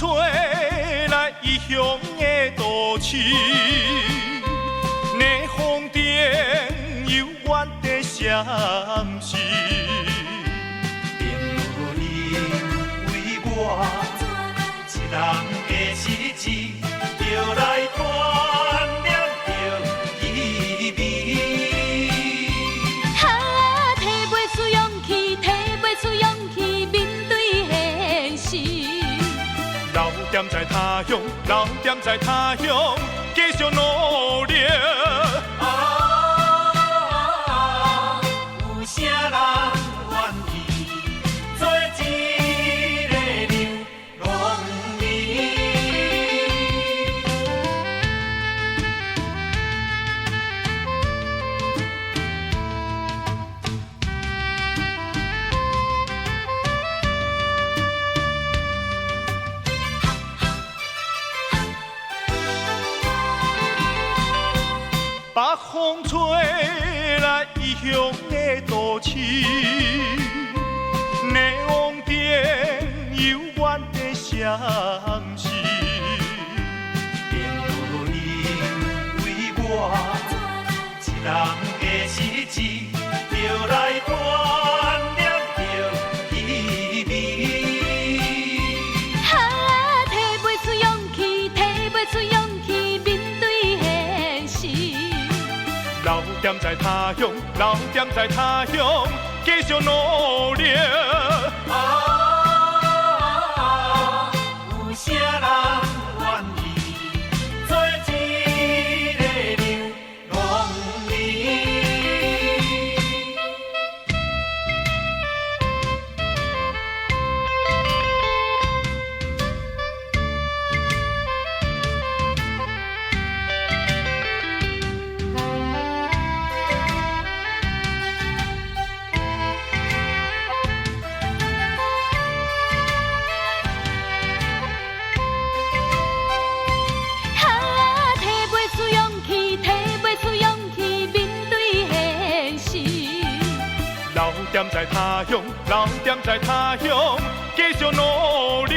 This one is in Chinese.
吹来异乡的都市，逆风中悠远的闪烁。朋友因为我一人的日子，就来团念着意味。提袂出勇气，提袂出勇气面对现实。留点在他乡，留点在他乡，继续努力。有啥人愿意做一个流浪民？北风吹来异乡的都市，逆风中悠远的闪烁。朋友因为我一人的日子，就来团念着意味。提袂出勇气，提袂出勇气面对现实。留点在他乡，留点在他乡，继续努力。有啥人愿意做一个流浪民？提袂出勇气，提袂出勇气面对现实。留点在他乡，留点在他乡，继续努力。